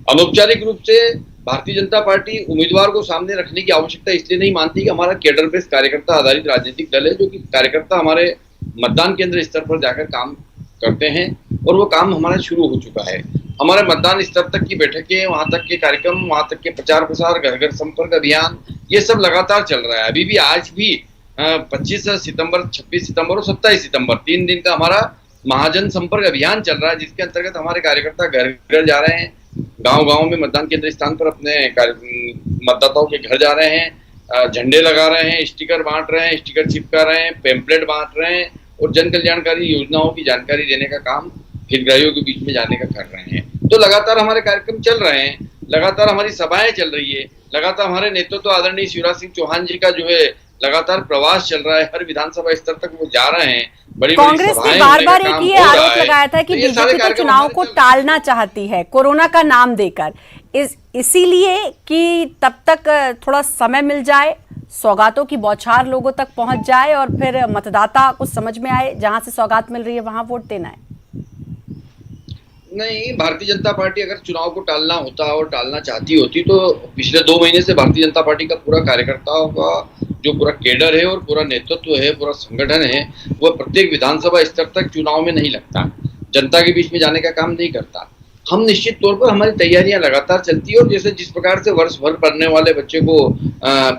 अनौपचारिक रूप से भारतीय जनता पार्टी उम्मीदवार को सामने रखने की आवश्यकता इसलिए नहीं मानती कि हमारा कैडर बेस्ड कार्यकर्ता आधारित राजनीतिक दल है, जो कि कार्यकर्ता हमारे मतदान केंद्र स्तर पर जाकर काम करते हैं और वो काम हमारा शुरू हो चुका है। हमारे मतदान स्तर तक की बैठकें, वहां तक के कार्यक्रम, वहां तक के प्रचार प्रसार, घर घर संपर्क अभियान, ये सब लगातार चल रहा है। अभी भी आज भी 25 सितंबर, 26 सितंबर और 27 सितंबर 3 दिन का हमारा महाजन संपर्क अभियान चल रहा है, जिसके अंतर्गत हमारे कार्यकर्ता घर घर जा रहे हैं, गांव गांव में मतदान केंद्र स्थान पर अपने मतदाताओं के घर जा रहे हैं, झंडे लगा रहे हैं, स्टिकर बांट रहे हैं, स्टिकर चिपका रहे हैं, पेम्पलेट बांट रहे हैं और जन कल्याणकारी योजनाओं की जानकारी देने का काम हितग्राहियों के बीच में जाने का कर रहे हैं। तो लगातार हमारे कार्यक्रम चल रहे हैं, लगातार हमारी सभाएं चल रही है, लगातार हमारे नेतृत्व आदरणीय शिवराज सिंह चौहान जी का जो है लगातार प्रवास चल रहा है, हर विधानसभा स्तर तक वो जा रहे हैं। कांग्रेस ने बार बार एक ये आरोप लगाया था कि बीजेपी तो चुनाव को टालना चाहती है कोरोना का नाम देकर, इसीलिए कि तब तक थोड़ा समय मिल जाए, सौगातों की बौछार लोगों तक पहुंच जाए और फिर मतदाता को समझ में आए जहां से सौगात मिल रही है वहां वोट देना है। नहीं, भारतीय जनता पार्टी अगर चुनाव को टालना होता और टालना चाहती होती तो पिछले 2 महीने से भारतीय जनता पार्टी का पूरा कार्यकर्ताओं का जो पूरा केडर है और पूरा नेतृत्व है, पूरा संगठन है, वह प्रत्येक विधानसभा स्तर तक चुनाव में नहीं लगता, जनता के बीच में जाने का काम नहीं करता। हम निश्चित तौर पर हमारी तैयारियां लगातार चलती है और जैसे जिस प्रकार से वर्ष भर पढ़ने वाले बच्चे को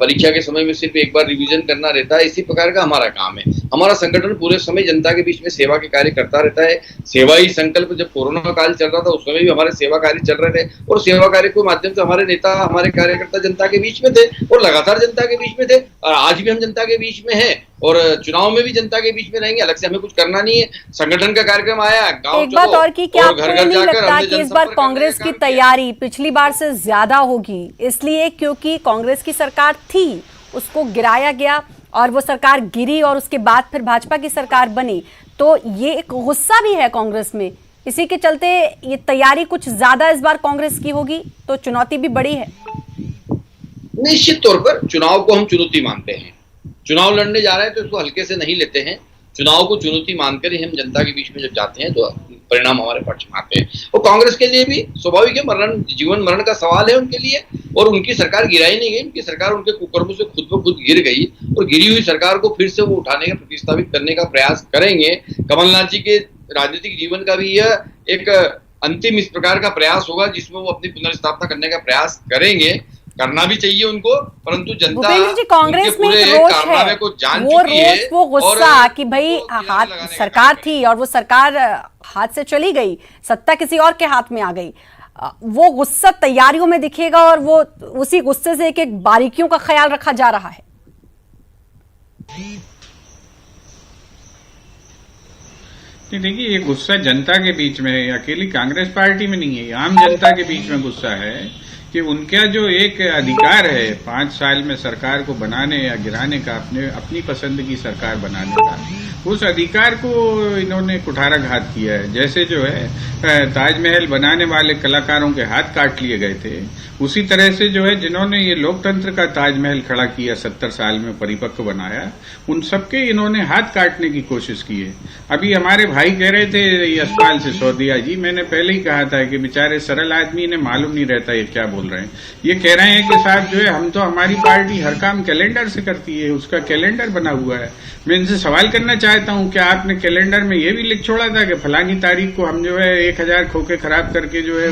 परीक्षा के समय में सिर्फ एक बार रिवीजन करना रहता है, इसी प्रकार का हमारा काम है। हमारा संगठन पूरे समय जनता के बीच में सेवा के कार्य करता रहता है। सेवा ही संकल्प, जब कोरोना काल चल रहा था उस समय भी हमारे सेवा कार्य चल रहे थे और सेवा कार्य के माध्यम से हमारे नेता, हमारे कार्यकर्ता जनता के बीच में थे और लगातार जनता के बीच में थे और आज भी हम जनता के बीच में है और चुनाव में भी जनता के बीच में रहेंगे। अलग से हमें कुछ करना नहीं है। संगठन का कार्यक्रम आया, गांव एक बात और की, क्या आपको नहीं लगता कि इस बार कांग्रेस की तैयारी पिछली बार से ज्यादा होगी, इसलिए क्योंकि कांग्रेस की सरकार थी, उसको गिराया गया और वो सरकार गिरी और उसके बाद फिर भाजपा की सरकार बनी, तो ये एक गुस्सा भी है कांग्रेस में, इसी के चलते ये तैयारी कुछ ज्यादा इस बार कांग्रेस की होगी, तो चुनौती भी बड़ी है। निश्चित तौर पर चुनाव को हम चुनौती मानते हैं, चुनाव लड़ने जा रहे हैं तो इसको हल्के से नहीं लेते हैं। चुनाव को चुनौती मानकर ही हम जनता के बीच में जब जाते हैं तो परिणाम हमारे पक्ष में आते हैं। और कांग्रेस के लिए भी स्वाभाविक है, जीवन मरण का सवाल है उनके लिए और उनकी सरकार गिराई नहीं गई, उनकी सरकार उनके कुकर्मों से खुद ब खुद गिर गई और गिरी हुई सरकार को फिर से वो उठाने का, प्रतिस्थापित करने का प्रयास करेंगे। कमलनाथ जी के राजनीतिक जीवन का भी यह एक अंतिम इस प्रकार का प्रयास होगा जिसमें वो अपनी पुनर्स्थापना करने का प्रयास करेंगे। करना भी चाहिए उनको, परंतु जनता जी कांग्रेस में एक रोष है, वो रोष, वो गुस्सा कि भाई हाथ सरकार थी और वो सरकार हाथ से चली गई, सत्ता किसी और के हाथ में आ गई, वो गुस्सा तैयारियों में दिखेगा और वो उसी गुस्से से एक एक बारीकियों का ख्याल रखा जा रहा है। देखिए, ये गुस्सा जनता के बीच में है, अकेली कांग्रेस पार्टी में नहीं है, आम जनता के बीच में गुस्सा है कि उनका जो एक अधिकार है 5 साल में सरकार को बनाने या गिराने का, अपनी पसंद की सरकार बनाने का, उस अधिकार को इन्होंने कुठाराघात किया है। जैसे जो है ताजमहल बनाने वाले कलाकारों के हाथ काट लिए गए थे, उसी तरह से जो है जिन्होंने ये लोकतंत्र का ताजमहल खड़ा किया, 70 साल में परिपक्व बनाया, उन सबके इन्होंने हाथ काटने की कोशिश की है। अभी हमारे भाई कह रहे थे यशपाल सिसोदिया जी, मैंने पहले ही कहा था कि बेचारे सरल आदमी ने मालूम नहीं रहता ये क्या बोल रहे हैं। ये कह रहे हैं कि साहब जो है हम तो, हमारी पार्टी हर काम कैलेंडर से करती है, उसका कैलेंडर बना हुआ है। मैं इनसे सवाल करना चाह चाहता हूं, क्या आपने कैलेंडर में ये भी लिख छोड़ा था कि फलानी तारीख को हम जो है 1000 खोखे खराब करके जो है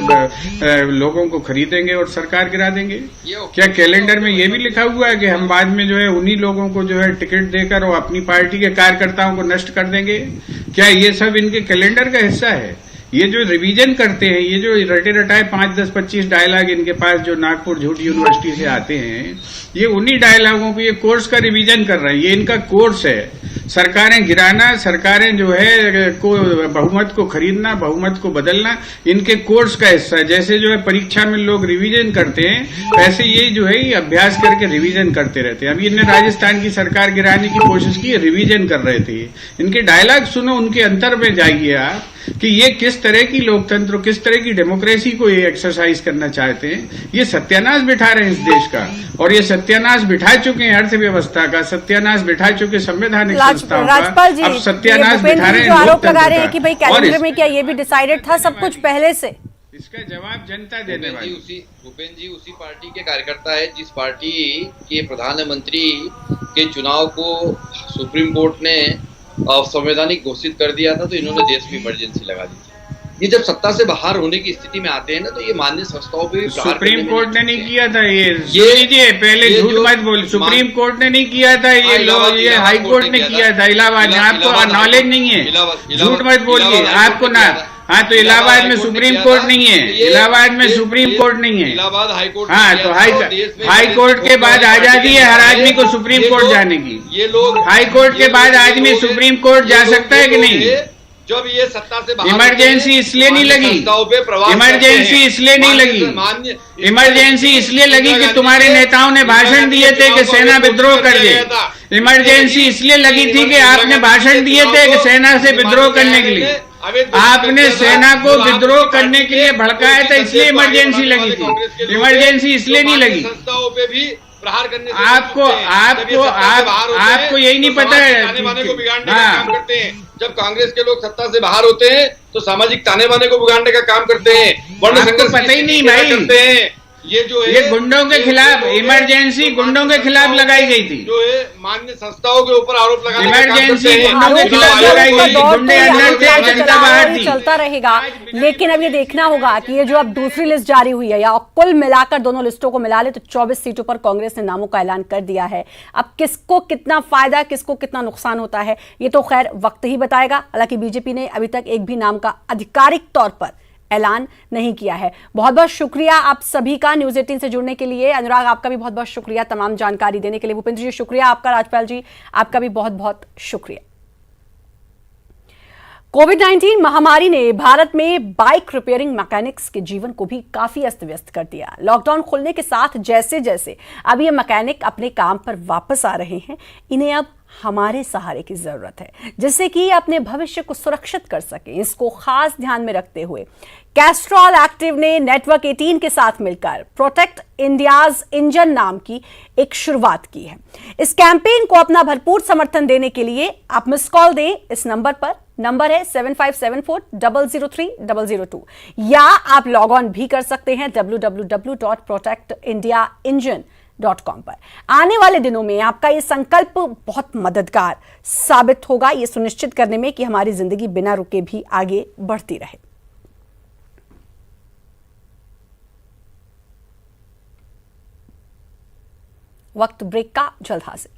लोगों को खरीदेंगे और सरकार गिरा देंगे? क्या कैलेंडर में ये भी लिखा हुआ है कि हम बाद में जो है उन्हीं लोगों को जो है टिकट देकर और अपनी पार्टी के कार्यकर्ताओं को नष्ट कर देंगे? क्या ये सब इनके कैलेंडर का हिस्सा है? ये जो रिवीजन करते हैं, ये जो रटे रटाए 5, 10, 25 डायलॉग इनके पास जो नागपुर झूठ यूनिवर्सिटी से आते हैं, ये उन्हीं डायलॉगों को ये कोर्स का रिवीजन कर रहे हैं। ये इनका कोर्स है। सरकारें गिराना, सरकारें जो है को बहुमत को खरीदना, बहुमत को बदलना, इनके कोर्स का हिस्सा है। जैसे जो है परीक्षा में लोग रिवीजन करते हैं, वैसे ये जो है ये अभ्यास करके रिवीजन करते रहते हैं। अभी इन्हें राजस्थान की सरकार गिराने की कोशिश की, रिवीजन कर रहे थे। इनके डायलॉग सुनो, उनके अंतर में जाइए आप कि ये किस तरह की लोकतंत्र, किस तरह की डेमोक्रेसी को ये एक्सरसाइज करना चाहते हैं। ये सत्यानाश बिठा रहे हैं इस देश का, और ये सत्यानाश बिठा चुके हैं अर्थव्यवस्था का, सत्यानाश बिठा चुके संवैधानिक संस्थाओं का। राजपाल जी, अब सत्यानाश बिठा रहे हैं जो आरोप लगा रहे हैं लोकतंत्र कि भाई का। और कैलेंडर में क्या ये भी डिसाइडेड था सब कुछ पहले से? इसका जवाब जनता देने वाली। भूपेंद्र जी उसी पार्टी के कार्यकर्ता है जिस पार्टी के प्रधानमंत्री के चुनाव को सुप्रीम कोर्ट ने संवैधानिक घोषित कर दिया था, तो इन्होंने देश में इमरजेंसी लगा दी थी। ये जब सत्ता से बाहर होने की स्थिति में आते हैं ना, तो ये माननीय संस्थाओं पे सुप्रीम कोर्ट ने नहीं किया था ये लीजिए, पहले झूठ मत बोल। सुप्रीम कोर्ट ने नहीं किया था ये हाई कोर्ट ने किया था इलाहाबाद में। आपको नॉलेज नहीं है, झूठ मत बोलिए। आपको ना, हाँ तो इलाहाबाद में सुप्रीम कोर्ट नहीं है, इलाहाबाद में सुप्रीम कोर्ट नहीं है। इलाहाबाद हाई कोर्ट, हाँ तो हाई कोर्ट के बाद आजादी है हर आदमी को सुप्रीम कोर्ट जाने की। ये लोग हाई कोर्ट के बाद आदमी सुप्रीम कोर्ट जा सकता है कि नहीं? जब ये सत्ता से बाहर इमरजेंसी इसलिए नहीं लगी, इमरजेंसी इसलिए नहीं लगी, इमरजेंसी इसलिए लगी कि तुम्हारे नेताओं ने भाषण दिए थे कि सेना विद्रोह कर दे। इमरजेंसी इसलिए लगी थी कि आपने भाषण दिए थे कि सेना से विद्रोह करने के लिए, आपने सेना को विद्रोह करने के लिए भड़काया था, इसलिए इमरजेंसी लगी थी। इमरजेंसी इसलिए नहीं लगी। संस्थाओं पे भी प्रहार करने से आपको यही नहीं पता है। ताने बाने को बिगाड़ने का काम करते हैं। जब कांग्रेस के लोग सत्ता से बाहर होते हैं तो सामाजिक ताने बाने को बिगाड़ने का काम करते हैं, वर्ण संघर्ष पता ही नहीं भाई करते हैं। ये जो है ये गुंडों के खिलाफ इमरजेंसी गुंडों के खिलाफ लगाई गई थी, जो है मान्य संस्थाओं के ऊपर आरोप लगाने का काम इमरजेंसी करते हैं। गुंडों के खिलाफ लगाई गई थी। गुंडे अंदर थे, जनता बाहर थी। चलता रहेगा, लेकिन अब ये देखना होगा कि ये जो अब दूसरी लिस्ट जारी हुई है, या कुल मिलाकर दोनों लिस्टों को मिला ले तो 24 सीटों पर कांग्रेस ने नामों का ऐलान कर दिया है। अब किसको कितना फायदा, किसको कितना नुकसान होता है, ये तो खैर वक्त ही बताएगा। हालांकि बीजेपी ने अभी तक एक भी नाम का आधिकारिक तौर पर ऐलान नहीं किया है। बहुत बहुत शुक्रिया आप सभी का न्यूज़ 18 से जुड़ने के लिए। अनुराग, आपका भी बहुत बहुत शुक्रिया तमाम जानकारी देने के लिए। भूपेंद्र जी शुक्रिया आपका। राजपाल जी आपका भी बहुत बहुत शुक्रिया। कोविड-19 महामारी ने भारत में बाइक रिपेयरिंग मैकेनिक्स के जीवन को भी काफी अस्त व्यस्त कर दिया। लॉकडाउन खुलने के साथ जैसे जैसे अब ये मैकेनिक अपने काम पर वापस आ रहे हैं, इन्हें अब हमारे सहारे की जरूरत है, जिससे कि अपने भविष्य को सुरक्षित कर सके। इसको खास ध्यान में रखते हुए कैस्ट्रॉल एक्टिव ने नेटवर्क 18 के साथ मिलकर प्रोटेक्ट इंडियाज इंजन नाम की एक शुरुआत की है। इस कैंपेन को अपना भरपूर समर्थन देने के लिए आप मिस कॉल दें इस नंबर पर। नंबर है 7574003002, या आप लॉग ऑन भी कर सकते हैं www.protectindiaengine.com पर। आने वाले दिनों में आपका ये संकल्प बहुत मददगार साबित होगा, ये सुनिश्चित करने में कि हमारी जिंदगी बिना रुके भी आगे बढ़ती रहे। वक्त ब्रेक का, जल्द हाजिर।